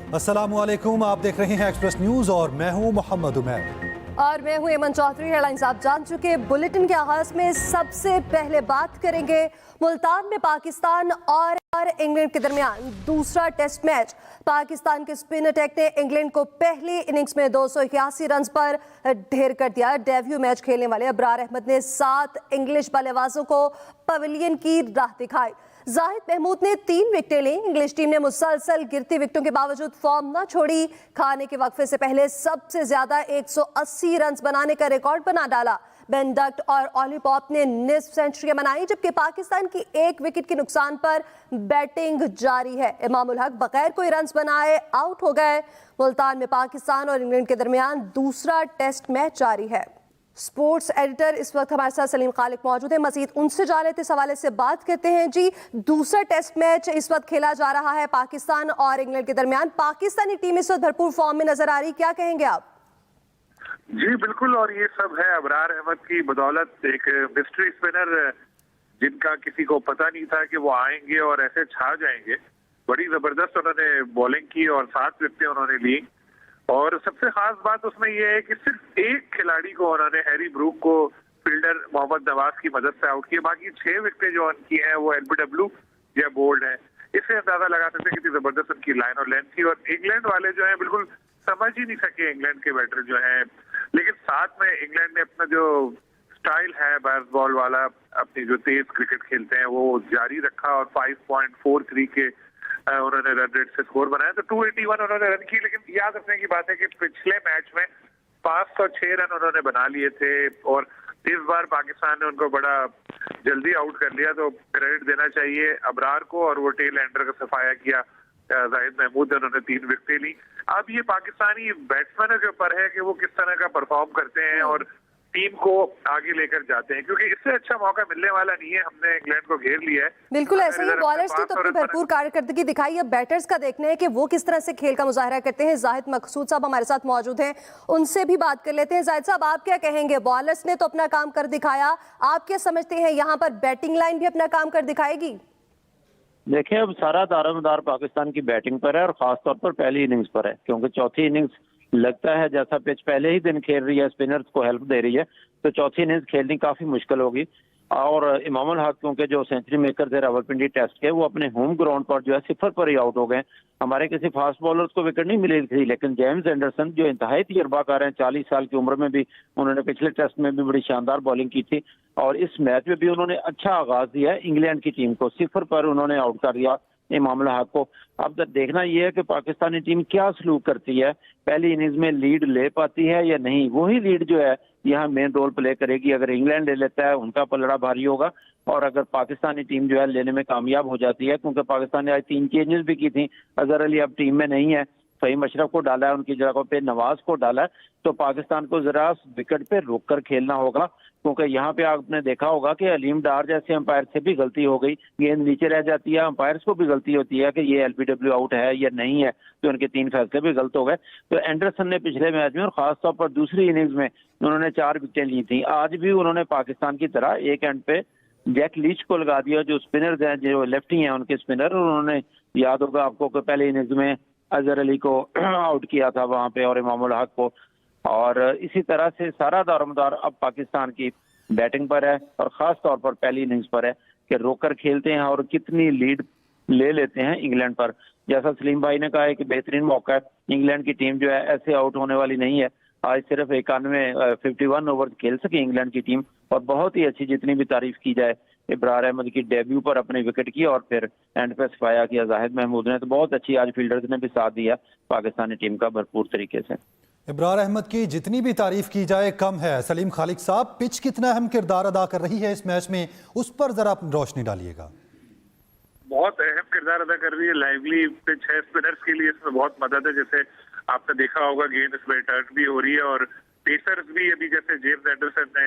अस्सलामुअलैकुम, आप देख रहे हैं एक्सप्रेस न्यूज और मैं हूं मोहम्मद उमैर। और मैं हूं एमन चौधरी। हेडलाइंस आप जान चुके। बुलेटिन के आगाज में सबसे पहले बात करेंगे मुल्तान में पाकिस्तान और इंग्लैंड के दरमियान दूसरा टेस्ट मैच। पाकिस्तान के स्पिन अटैक ने इंग्लैंड को पहली इनिंग्स में 281 रन पर ढेर कर दिया। डेब्यू मैच खेलने वाले अबरार अहमद ने 7 इंग्लिश बल्लेबाजों को पवेलियन की राह दिखाई। जाहिद महमूद ने 3 विकेटें ली। इंग्लिश टीम ने मुसलसल गिरती विकेटों के बावजूद फॉर्म न छोड़ी। खाने के वक्फे से पहले सबसे ज्यादा 180 रन बनाने का रिकॉर्ड बना डाला। बेन डक्ट और ऑली पॉप ने निस्फ सेंचुरियां बनाई, जबकि पाकिस्तान की 1 विकेट के नुकसान पर बैटिंग जारी है। इमामुल हक बगैर कोई रन बनाए आउट हो गए। मुल्तान में पाकिस्तान और इंग्लैंड के दरमियान दूसरा टेस्ट मैच जारी है। स्पोर्ट्स एडिटर इस वक्त हमारे साथ सलीम खालिक मौजूद है। मजीद उनसे जा लेते इस हवाले से बात करते हैं। जी, दूसरा टेस्ट मैच इस वक्त खेला जा रहा है पाकिस्तान और इंग्लैंड के दरमियान। पाकिस्तानी टीम इस वक्त भरपूर फॉर्म में नजर आ रही, क्या कहेंगे आप? जी बिल्कुल, और ये सब है अबरार अहमद की बदौलत। एक मिस्ट्री स्पिनर जिनका किसी को पता नहीं था कि वो आएंगे और ऐसे छा जाएंगे। बड़ी जबरदस्त उन्होंने बॉलिंग की और 7 विकेटें उन्होंने ली। और सबसे खास बात उसमें यह है कि सिर्फ एक खिलाड़ी को उन्होंने, हैरी ब्रूक को, फील्डर मोहम्मद नवाज की मदद से आउट किया। बाकी 6 विकेटें जो उनकी हैं वो LBW या बोल्ड है। इससे अंदाजा लगा सकते हैं कितनी जबरदस्त उनकी लाइन और लेंथ थी। और इंग्लैंड वाले जो है बिल्कुल समझ ही नहीं सके, इंग्लैंड के बैटर जो है। लेकिन साथ में इंग्लैंड ने अपना जो स्टाइल है बैट्स बॉल वाला, अपनी जो तेज क्रिकेट खेलते हैं, वो जारी रखा और 5.43 के उन्होंने रन रेट से स्कोर बनाया। तो 281 उन्होंने रन की। लेकिन याद रखने की बात है कि पिछले मैच में 506 रन उन्होंने बना लिए थे और इस बार पाकिस्तान ने उनको बड़ा जल्दी आउट कर लिया। तो क्रेडिट देना चाहिए अबरार को, और वो टेल एंडर का सफाया किया जाहिद महमूद ने, उन्होंने 3 विकेटें ली। अब ये पाकिस्तानी बैट्समैनों के ऊपर है कि वो किस तरह का परफॉर्म करते हैं और टीम को आगे लेकर जाते हैं, क्योंकि इससे अच्छा मौका मिलने वाला नहीं है। हमने इंग्लैंड को घेर लिया है। बिल्कुल ऐसे ही बॉलर्स ने तो अपनी भरपूर कारकर्दगी दिखाई। अब बैटर्स का देखना है कि वो किस तरह से खेल का मुजाहरा करते हैं। जाहिद मकसूद साहब हमारे साथ मौजूद हैं, उनसे भी बात कर लेते हैं। जाहिद साहब, आप क्या कहेंगे? बॉलर्स ने तो अपना काम कर दिखाया, आप क्या समझते हैं यहाँ पर बैटिंग लाइन भी अपना काम कर दिखाएगी? देखिए, अब सारा दारोमदार पाकिस्तान की बैटिंग पर है और खासतौर पर पहली इनिंग्स पर है, क्योंकि चौथी इनिंग्स लगता है जैसा पिच पहले ही दिन खेल रही है, स्पिनर्स को हेल्प दे रही है, तो चौथी इनिंग्स खेलनी काफी मुश्किल होगी। और इमामुल हक क्योंकि जो सेंचुरी मेकर थे रावलपिंडी टेस्ट के, वो अपने होम ग्राउंड पर जो है 0 पर ही आउट हो गए। हमारे किसी फास्ट बॉलर्स को विकेट नहीं मिली थी, लेकिन जेम्स एंडरसन जो इंतहाई तजर्बाकार हैं, 40 साल की उम्र में भी, उन्होंने पिछले टेस्ट में भी बड़ी शानदार बॉलिंग की थी और इस मैच में भी उन्होंने अच्छा आगाज दिया है। इंग्लैंड की टीम को 0 पर उन्होंने आउट कर दिया इमामुल हक को। अब तक देखना यह है कि पाकिस्तानी टीम क्या सलूक करती है, पहली इनिंग्स में लीड ले पाती है या नहीं। वही लीड जो है यहाँ मेन रोल प्ले करेगी। अगर इंग्लैंड ले लेता है, उनका पलड़ा भारी होगा, और अगर पाकिस्तानी टीम जो है लेने में कामयाब हो जाती है, क्योंकि पाकिस्तान ने आज 3 चेंजेस भी की थी। अजहर अली अब टीम में नहीं है, फहीम अशरफ को डाला है, उनकी जगह पे नवाज को डाला है। तो पाकिस्तान को जरा विकेट पे रोक कर खेलना होगा, क्योंकि यहाँ पे आपने देखा होगा कि अलीम डार जैसे अंपायर से भी गलती हो गई, गेंद नीचे रह जाती है, अंपायर्स को भी गलती होती है कि ये LBW आउट है या नहीं है, तो उनके 3 फैसले भी गलत हो गए। तो एंडरसन ने पिछले मैच में और खासतौर पर दूसरी इनिंग्स में उन्होंने 4 विकेटें ली थी। आज भी उन्होंने पाकिस्तान की तरह एक एंड पे जैक लीच को लगा दिया, जो स्पिनर्स हैं, जो लेफ्टी हैं उनके स्पिनर। उन्होंने, याद होगा आपको कि पहले इनिंग्स में अजहर अली को आउट किया था वहां पे और इमामुल हक को। और इसी तरह से सारा दारोमदार अब पाकिस्तान की बैटिंग पर है और खास तौर पर पहली इनिंग्स पर है कि रोककर खेलते हैं और कितनी लीड ले लेते हैं इंग्लैंड पर। जैसा सलीम भाई ने कहा है कि बेहतरीन मौका है, इंग्लैंड की टीम जो है ऐसे आउट होने वाली नहीं है। आज सिर्फ 51 ओवर खेल सकी इंग्लैंड की टीम, और बहुत ही अच्छी, जितनी भी तारीफ की जाए, इब्रार अहमद की डेब्यू पर अपने विकेट की और फिर एंड पे सफाया किया जाहिद महमूद ने। तो बहुत अच्छी आज फील्डर्स ने भी साथ दिया पाकिस्तानी टीम का भरपूर तरीके से। इब्रार अहमद की जितनी भी तारीफ की जाए कम है। सलीम खालिक साहब, पिच कितना अहम किरदार अदा कर रही है इस मैच में, उस पर जरा रोशनी डालिएगा। बहुत अहम किरदार अदा कर रही है। लाइवली पिच है, स्पिनर्स के लिए इसमें बहुत मदद है। जैसे आपने देखा होगा गेंद इसमें टर्न भी हो रही है और पेसर्स भी अभी, जैसे जेम्स एंडरसन ने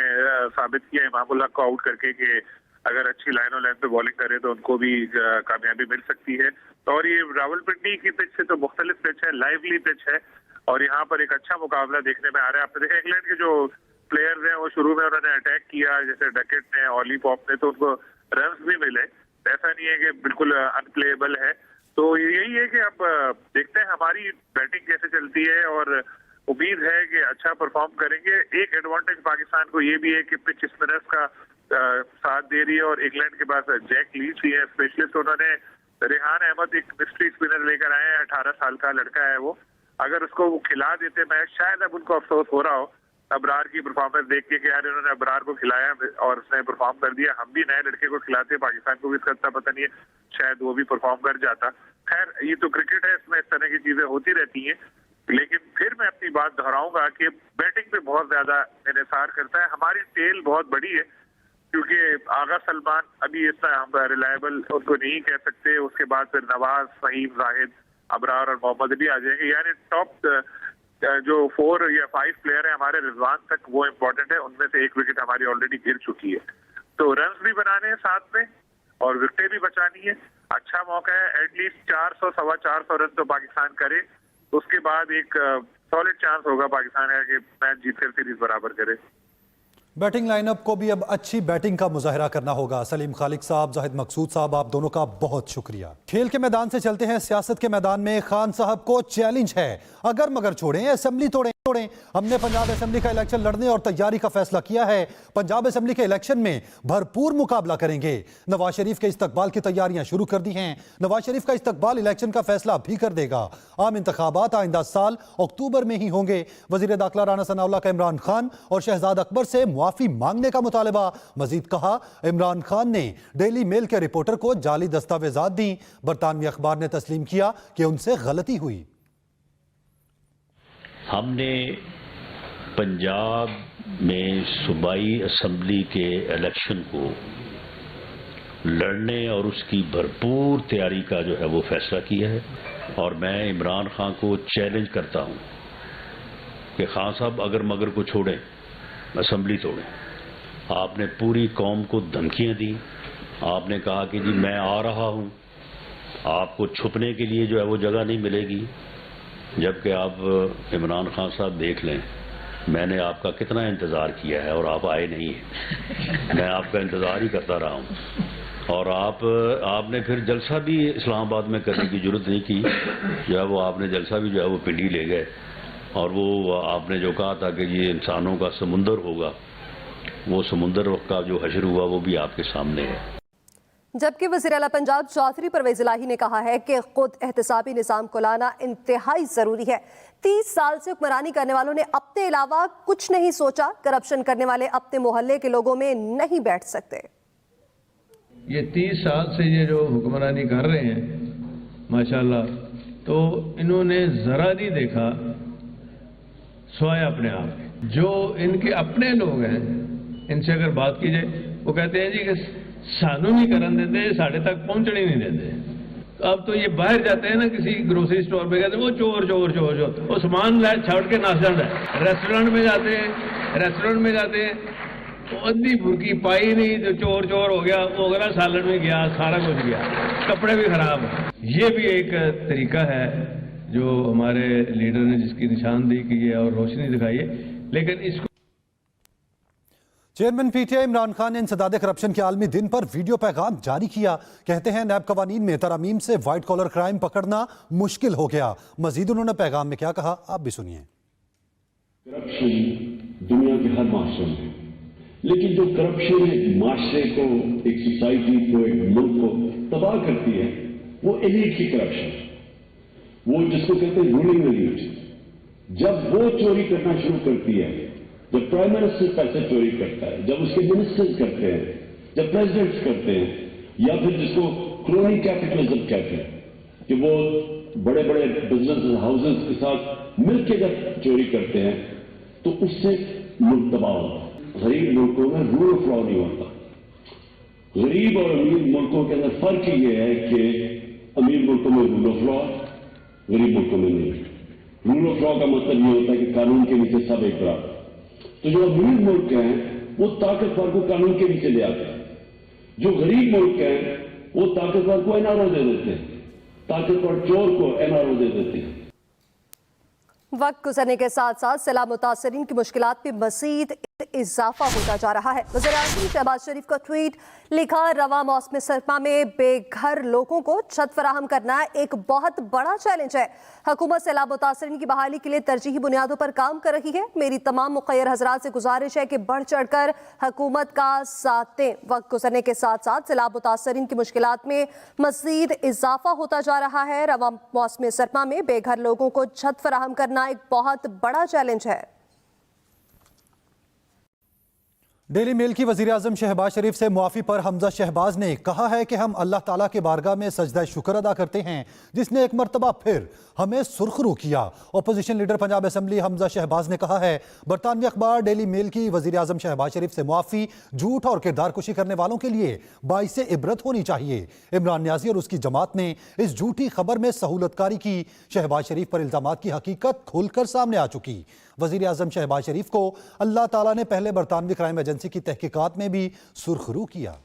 साबित किया इमामुल हक को आउट करके कि अगर अच्छी लाइन और लेंथ पे बॉलिंग करे तो उनको भी कामयाबी मिल सकती है। और ये रावलपिंडी की पिच से तो मुख्तलिफ पिच है, लाइवली पिच है और यहाँ पर एक अच्छा मुकाबला देखने में आ रहा है। आपने देखा इंग्लैंड के जो प्लेयर्स हैं वो शुरू में उन्होंने अटैक किया, जैसे डकेट ने, ऑली पॉप ने, तो उनको रन्स भी मिले। ऐसा नहीं है कि बिल्कुल अनप्लेएबल है। तो यही है कि अब देखते हैं हमारी बैटिंग कैसे चलती है और उम्मीद है कि अच्छा परफॉर्म करेंगे। एक एडवांटेज पाकिस्तान को ये भी है कि पिच स्पिनर्स का साथ दे रही है और इंग्लैंड के पास जैक लीच भी है स्पेशलिस्ट। उन्होंने रेहान अहमद एक मिस्ट्री स्पिनर लेकर आए हैं, 18 साल का लड़का है वो। अगर उसको वो खिला देते मैच, शायद अब उनको अफसोस हो रहा हो अबरार की परफॉर्मेंस देख के कि यार इन्होंने अबरार को खिलाया और उसने परफॉर्म कर दिया। हम भी नए लड़के को खिलाते, पाकिस्तान को भी इसका इतना पता नहीं है, शायद वो भी परफॉर्म कर जाता। खैर ये तो क्रिकेट है, इसमें इस तरह की चीजें होती रहती हैं। लेकिन फिर मैं अपनी बात दोहराऊंगा कि बैटिंग पे बहुत ज्यादा इन्हिसार करता है। हमारी टेल बहुत बड़ी है क्योंकि आगा सलमान अभी इतना हम रिलायबल उनको नहीं कह सकते। उसके बाद फिर नवाज, फहीम, जाहिद, अबरार और मोहम्मद अली आ जाएंगे। यानी टॉप जो 4 या 5 प्लेयर है हमारे, रिजवान तक, वो इम्पोर्टेंट है। उनमें से एक विकेट हमारी ऑलरेडी गिर चुकी है। तो रन भी बनाने हैं साथ में और विकेटें भी बचानी है। अच्छा मौका है, एटलीस्ट 400 सवा 400 रन तो पाकिस्तान करे, उसके बाद एक सॉलिड चांस होगा पाकिस्तान का कि मैच जीतकर सीरीज बराबर करे। बैटिंग लाइनअप को भी अब अच्छी बैटिंग का मुजाहरा करना होगा। सलीम खालिक साहब, जाहिद मकसूद साहब, आप दोनों का बहुत शुक्रिया। खेल के मैदान से चलते हैं सियासत के मैदान में। खान साहब को चैलेंज है, अगर मगर छोड़ें, असेंबली तोड़ें। हमने पंजाब असेंबली का इलेक्शन लड़ने और तैयारी का फैसला किया है। पंजाब असेंबली के इलेक्शन में भरपूर मुकाबला करेंगे। नवाज शरीफ के इस्तकबाल की तैयारियां शुरू कर दी हैं। नवाज शरीफ का इस्तकबाल इलेक्शन का फैसला भी कर देगा। आम इंतखाबात आइंदा साल अक्टूबर में ही होंगे। वजीर दाखिला राना सनाउल्लाह का इमरान खान और शहजाद अकबर से मुआफी मांगने का मुतालबा। मजीद कहा, इमरान खान ने डेली मेल के रिपोर्टर को जाली दस्तावेजात दी। बरतानवी अखबार ने तस्लीम किया कि उनसे गलती हुई। हमने पंजाब में सूबाई असेंबली के इलेक्शन को लड़ने और उसकी भरपूर तैयारी का जो है वो फैसला किया है। और मैं इमरान खान को चैलेंज करता हूं कि खान साहब अगर मगर को छोड़ें, असेंबली तोड़ें। आपने पूरी कौम को धमकियां दी। आपने कहा कि जी मैं आ रहा हूं, आपको छुपने के लिए जो है वो जगह नहीं मिलेगी। जबकि आप इमरान खान साहब देख लें, मैंने आपका कितना इंतज़ार किया है और आप आए नहीं हैं। मैं आपका इंतज़ार ही करता रहा हूं। और आपने फिर जलसा भी इस्लामाबाद में करने की जरूरत नहीं की। जो है वो आपने जलसा भी जो है वो पिंडी ले गए। और वो आपने जो कहा था कि ये इंसानों का समुंदर होगा, वो समुंदर का जो हशर हुआ वो भी आपके सामने है। जबकि वज़ीर आला पंजाब चौधरी परवेज इलाही ने कहा है कि खुद एहतसाबी निज़ाम को लाना इंतहाई ज़रूरी है। 30 साल से हुक्मरानी करने वालों ने अपने अलावा कुछ नहीं सोचा। करप्शन करने वाले अपने मोहल्ले के लोगों में नहीं बैठ सकते। ये 30 साल से ये जो हुक्मरानी कर रहे हैं माशाल्लाह, तो इन्होंने ज़रा नहीं देखा सोया अपने आप। जो इनके अपने लोग हैं, इनसे अगर बात की जाए, वो कहते हैं जी कि सानू नहीं करन देते, साढ़े तक पहुंचने नहीं देते। तो अब तो ये बाहर जाते हैं ना किसी ग्रोसरी स्टोर पे, कहते हैं वो चोर चोर चोर चोर, वो सामान छोड़ के नाच जाता है। रेस्टोरेंट में जाते हैं तो अद्धी भुरकी पाई नहीं तो चोर चोर हो गया, वो अगला सालन में गया, सारा कुछ गया, कपड़े भी खराब है। ये भी एक तरीका है जो हमारे लीडर ने जिसकी निशानदेही की है और रोशनी दिखाई है। लेकिन इसको चेयरमैन पीटीआई इमरान खान ने इंसदाद करप्शन के आलमी दिन पर वीडियो पैगाम जारी किया। कहते हैं नैब कवानीन में तरमीम से व्हाइट कॉलर क्राइम पकड़ना मुश्किल हो गया। मजीद उन्होंने पैगाम में क्या कहा, आप भी सुनिए। करप्शन दुनिया के हर माशरे में, लेकिन जो करप्शन एक माशरे को, एक सोसाइटी को, एक मुल्क को तबाह करती है, वो एलीट की करप्शन, वो जिसको कहते हैं रूलिंग एलीट। जब वो चोरी करना शुरू करती है, जब प्राइम मिनिस्टर पैसे चोरी करता है, जब उसके मिनिस्टर्स करते हैं, जब प्रेसिडेंट्स करते हैं, या फिर जिसको क्रोनी कैपिटलिज्म कहते हैं कि वो बड़े बड़े बिजनेस हाउसेस के साथ मिलकर जब चोरी करते हैं, तो उससे मुल्क तबाह होता है। गरीब मुल्कों में रूल ऑफ लॉ नहीं होता। गरीब और अमीर मुल्कों के अंदर फर्क ये है कि अमीर मुल्कों में रूल ऑफ लॉ, गरीब मुल्कों में नहीं। रूल ऑफ लॉ का मतलब ये होता है कि कानून के नीचे सब एक बराबर। तो जो अमीर मुल्क हैं वो ताकतवर को कानून के नीचे ले आते हैं, जो गरीब मुल्क हैं वो ताकतवर को एनआरओ दे देते हैं, ताकतवर चोर को एनआरओ दे देते हैं। वक्त गुजरने के साथ साथ सैलाब मुतासरीन की मुश्किलात पे मजीद इजाफा होता जा रहा है। वज़ीर-ए-आज़म शहबाज शरीफ का ट्वीट लिखा, रवां मौसम सरमा में बेघर लोगों को छत फराहम करना एक बहुत बड़ा चैलेंज है। हुकूमत सैलाब मुतासरीन की बहाली के लिए तरजीही बुनियादों पर काम कर रही है। मेरी तमाम मुखय्यर हजरात से गुजारिश है कि बढ़ चढ़ कर हुकूमत का साथ दें। वक्त गुजरने के साथ साथ सैलाब मुतासरीन की मुश्किलात में मज़ीद इजाफा होता जा रहा है। रवां मौसम सरमा में बेघर लोगों को छत फराहम करना एक बहुत बड़ा चैलेंज है। डेली मेल की वज़ीर-ए-आज़म शहबाज शरीफ से मुआफ़ी पर हमजा शहबाज ने कहा है कि हम अल्लाह ताला के बारगाह में सजदा शुक्र अदा करते हैं जिसने एक मरतबा फिर हमें सुरखरू किया। Opposition leader Punjab assembly Hamza Shahbaz ने कहा है, बरतानवी अखबार डेली मेल की वज़ीर-ए-आज़म शहबाज शरीफ से मुआफ़ी झूठ और किरदार कुशी करने वालों के लिए बाइसे इबरत होनी चाहिए। इमरान न्याज़ी और उसकी जमात ने इस झूठी खबर में सहूलतकारी की। शहबाज शरीफ पर इल्ज़ामात की हकीकत खुलकर सामने आ चुकी। वज़ीर-ए-आज़म शहबाज शरीफ को अल्लाह ताला ने पहले बरतानवी क्राइम एजेंसी की तहकीकात में भी सुरखरू किया।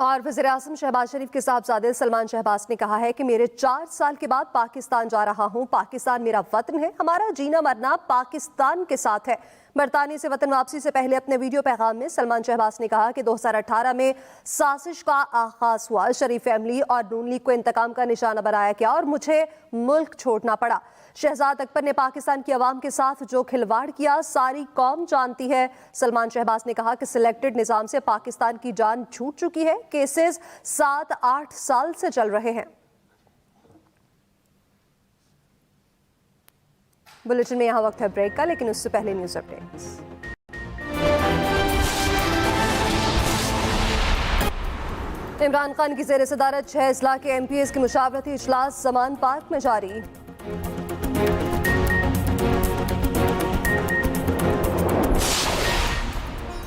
और वज़ीर-ए-आज़म शहबाज शरीफ के साहबजादे सलमान शहबाज ने कहा है कि मेरे 4 साल के बाद पाकिस्तान जा रहा हूं। पाकिस्तान मेरा वतन है, हमारा जीना मरना पाकिस्तान के साथ है। बरतानिया से वतन वापसी से पहले अपने वीडियो पैगाम में सलमान शहबाज ने कहा कि 2018 में साजिश का आगाज हुआ, शरीफ फैमिली और नून लीग को इंतकाम का निशाना बनाया गया और मुझे मुल्क छोड़ना पड़ा। शहजाद अकबर ने पाकिस्तान की आवाम के साथ जो खिलवाड़ किया सारी कौम जानती है। सलमान शहबाज ने कहा कि सिलेक्टेड निज़ाम से पाकिस्तान की जान छूट चुकी है। केसेस 7-8 साल से चल रहे हैं। बुलेटिन में यहाँ वक्त है ब्रेक का, लेकिन उससे पहले न्यूज़ अपडेट्स। इमरान खान की ज़ेर सदारत 6 अजला के MPs की मुशावरती इजलास ज़मान पार्क में जारी।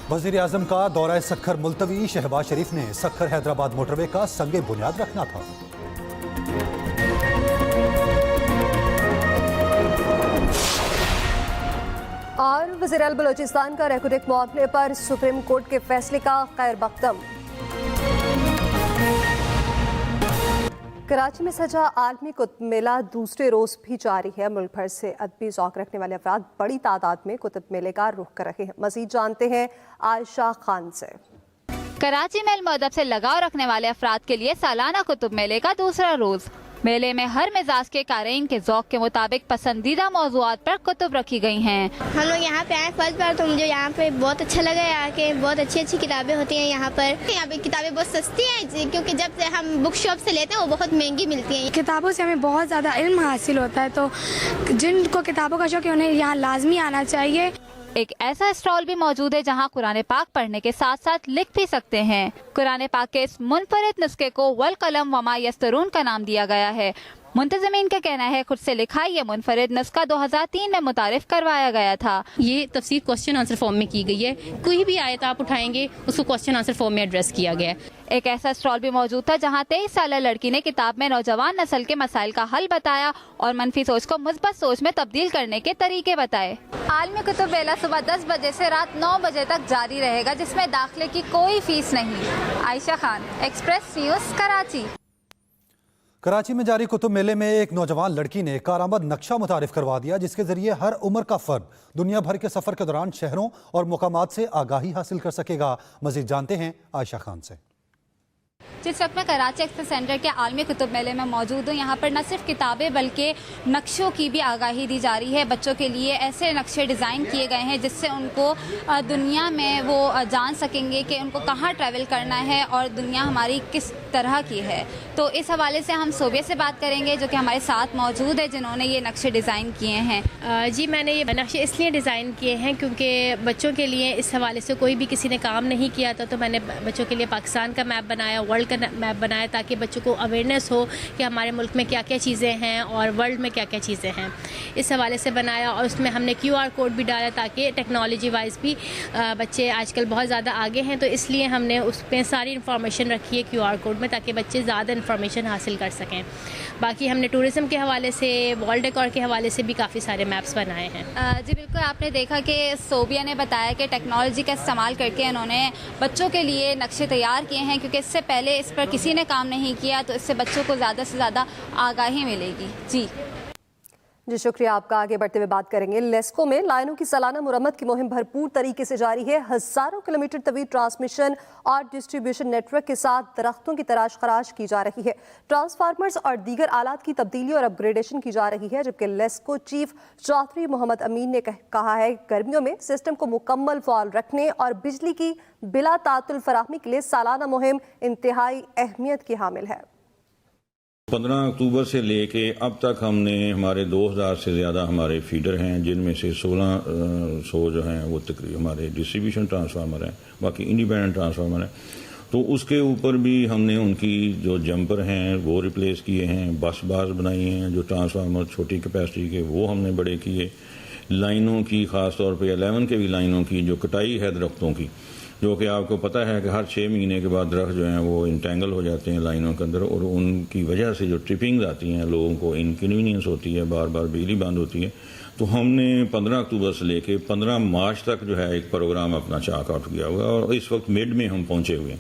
वज़ीर-ए-आज़म का दौरा सक्खर मुलतवी। शहबाज शरीफ ने सक्खर हैदराबाद मोटरवे का संगे बुनियाद रखना था। और वज़ीर बलोचिस्तान का रेकोडेक मामले पर सुप्रीम कोर्ट के फैसले का खैर मकदम। कराची में सजा आलमी कुतुब मेला दूसरे रोज भी जारी है। मुल्क भर से अदबी ज़ौक़ रखने वाले अफराद बड़ी तादाद में कुतुब मेले का रुख कर रहे हैं। मज़ीद जानते हैं आयशा खान से। कराची में इल्म अदब से लगाव रखने वाले अफराद के लिए सालाना कुतुब मेले का दूसरा रोज। मेले में हर मिजाज के कारीन के ज़ौक़ के मुताबिक पसंदीदा मौज़ूआत पर कुतुब रखी गई हैं। हम लोग यहाँ पे आए फर्स्ट बार, तो मुझे यहाँ पे बहुत अच्छा लगा है आके। बहुत अच्छी अच्छी किताबें होती हैं यहाँ पर। यहाँ पे किताबें बहुत सस्ती हैं, क्योंकि जब से हम बुक शॉप से लेते हैं वो बहुत महंगी मिलती हैं। किताबों से हमें बहुत ज़्यादा इल्म हासिल होता है, तो जिनको किताबों का शौक है उन्हें यहाँ लाजमी आना चाहिए। एक ऐसा स्टॉल भी मौजूद है जहां कुरान पाक पढ़ने के साथ साथ लिख भी सकते हैं। कुरान पाक के इस मुनफरिद नुस्खे को वल कलम वमा यस्तरून का नाम दिया गया है। मुंतज़मीन का कहना है खुद से लिखा ये मुनफरिद नुस्खा 2003 में मुतारिफ करवाया गया था। ये तफसीर क्वेश्चन आंसर फॉर्म में की गई है। कोई भी आयत आप उठाएंगे उसको क्वेश्चन आंसर फॉर्म में एड्रेस किया गया है। एक ऐसा स्टॉल भी मौजूद था जहां 23 साल लड़की ने किताब में नौजवान नस्ल के मसाइल का हल बताया और मनफी सोच को मुस्बत सोच में तब्दील करने के तरीके बताए। आलमी कुतुब मेला सुबह 10 बजे से रात 9 बजे तक जारी रहेगा, जिसमें दाखिले की कोई फीस नहीं। Ayesha Khan, Express News, Karachi. कराची में जारी कुतुब मेले में एक नौजवान लड़की ने कारआमद नक्शा मुतारिफ करवा दिया, जिसके जरिए हर उम्र का फर्द दुनिया भर के सफर के दौरान शहरों और मुकामात से आगाही हासिल कर सकेगा। मजीद जानते हैं आयशा खान से। जिस वक्त मैं कराची एक्सप्रेस सेंटर के आलमी कुतुब मेले में मौजूद हूँ, यहाँ पर न सिर्फ किताबें बल्कि नक्शों की भी आगाही दी जा रही है। बच्चों के लिए ऐसे नक्शे डिज़ाइन किए गए हैं जिससे उनको दुनिया में वो जान सकेंगे कि उनको कहाँ ट्रैवल करना है और दुनिया हमारी किस तरह की है। तो इस हवाले से हम सोबिया से बात करेंगे जो कि हमारे साथ मौजूद है, जिन्होंने ये नक्शे डिज़ाइन किए हैं। जी, मैंने ये नक्शे इसलिए डिज़ाइन किए हैं क्योंकि बच्चों के लिए इस हवाले से कोई भी किसी ने काम नहीं किया था, तो मैंने बच्चों के लिए पाकिस्तान का मैप बनाया, वर्ल्ड का मैप बनाया, ताकि बच्चों को अवेयरनेस हो कि हमारे मुल्क में क्या क्या चीज़ें हैं और वर्ल्ड में क्या क्या चीज़ें हैं। इस हवाले से बनाया और उसमें हमने QR कोड भी डाला ताकि टेक्नोलॉजी वाइज भी बच्चे आजकल बहुत ज़्यादा आगे हैं, तो इसलिए हमने उसमें सारी इन्फॉर्मेशन रखी है QR कोड में, ताकि बच्चे ज़्यादा इन्फॉर्मेशन हासिल कर सकें। बाकी हमने टूरिज़म के हवाले से, वॉल डेकोर के हवाले से भी काफ़ी सारे मैप्स बनाए हैं। जी बिल्कुल, आपने देखा कि सोबिया ने बताया कि टेक्नोलॉजी का इस्तेमाल करके उन्होंने बच्चों के लिए नक्शे तैयार किए हैं, क्योंकि इससे पहले इस पर किसी ने काम नहीं किया, तो इससे बच्चों को ज़्यादा से ज़्यादा आगाही मिलेगी। जी जी शुक्रिया आपका। आगे बढ़ते हुए बात करेंगे, लेस्को में लाइनों की सालाना मुरम्मत की मुहिम भरपूर तरीके से जारी है। हजारों किलोमीटर तवील ट्रांसमिशन और डिस्ट्रीब्यूशन नेटवर्क के साथ दरख्तों की तराश खराश की जा रही है। ट्रांसफार्मर्स और दीगर आलात की तब्दीली और अपग्रेडेशन की जा रही है, जबकि लेस्को चीफ चौधरी मोहम्मद अमीन ने कहा है गर्मियों में सिस्टम को मुकम्मल फाल रखने और बिजली की बिला तातुल फराहमी के लिए सालाना मुहिम इंतहाई अहमियत की हामिल है। 15 अक्टूबर से लेके अब तक हमने हमारे 2000 से ज़्यादा हमारे फीडर हैं, जिनमें से 1600 जो हैं वो तकरीबन हमारे डिस्ट्रीब्यूशन ट्रांसफार्मर हैं, बाकी इंडिपेंडेंट ट्रांसफार्मर हैं। तो उसके ऊपर भी हमने उनकी जो जंपर हैं वो रिप्लेस किए हैं, बस बार्स बनाई हैं, जो ट्रांसफार्मर छोटी कैपेसिटी के वो हमने बड़े किए। लाइनों की ख़ास तौर पे 11 के भी लाइनों की जो कटाई है दरख्तों की, जो कि आपको पता है कि हर 6 महीने के बाद दरख्त जो हैं वो इंटेंगल हो जाते हैं लाइनों के अंदर, और उनकी वजह से जो ट्रिपिंग्स आती हैं लोगों को इनकन्वीनियंस होती है, बार बार बिजली बंद होती है। तो हमने 15 अक्टूबर से लेके 15 मार्च तक जो है एक प्रोग्राम अपना चाक आउट किया हुआ है, और इस वक्त मिड में हम पहुंचे हुए हैं।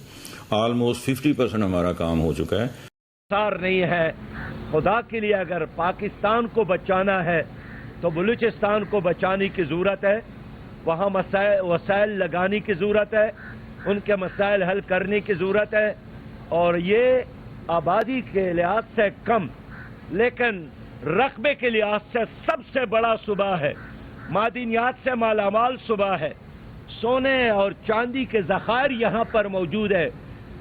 ऑलमोस्ट 50% हमारा काम हो चुका है। सार नहीं है, खुदा के लिए अगर पाकिस्तान को बचाना है तो बलूचिस्तान को बचाने की ज़रूरत है। वहाँ वसाइल लगाने की ज़रूरत है, उनके मसाइल हल करने की ज़रूरत है। और ये आबादी के लिहाज से कम लेकिन रकबे के लिहाज से सबसे बड़ा सूबा है, मादनियात से मालामाल सूबा है, सोने और चांदी के ज़खायर यहाँ पर मौजूद है।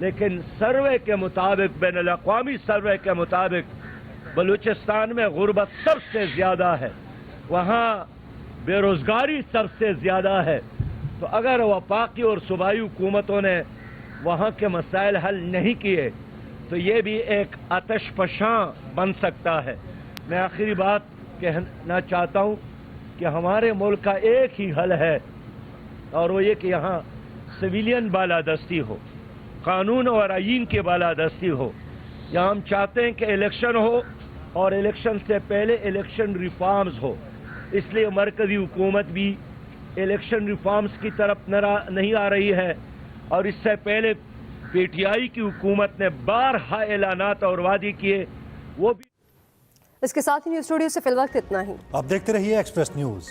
लेकिन सर्वे के मुताबिक, बैन अल-अक़वामी सर्वे के मुताबिक बलूचिस्तान में गुर्बत सबसे ज़्यादा है, वहाँ बेरोजगारी सबसे ज़्यादा है। तो अगर वफाकी और सूबाई हुकूमतों ने वहाँ के मसाइल हल नहीं किए तो ये भी एक आतशफशां बन सकता है। मैं आखिरी बात कहना चाहता हूँ कि हमारे मुल्क का एक ही हल है, और वो ये कि यहाँ सिविलियन बालादस्ती हो, कानून और आईन की बालादस्ती हो। यहाँ हम चाहते हैं कि इलेक्शन हो और इलेक्शन से पहले इलेक्शन रिफॉर्म्स हो। इसलिए मरकजी हुकूमत भी इलेक्शन रिफॉर्म्स की तरफ नहीं आ रही है, और इससे पहले पीटीआई की हुकूमत ने बारहा ऐलानात और वादे किए, वो भी। इसके साथ ही न्यूज़ स्टूडियो से फिलवक्त इतना ही। आप देखते रहिए एक्सप्रेस न्यूज़।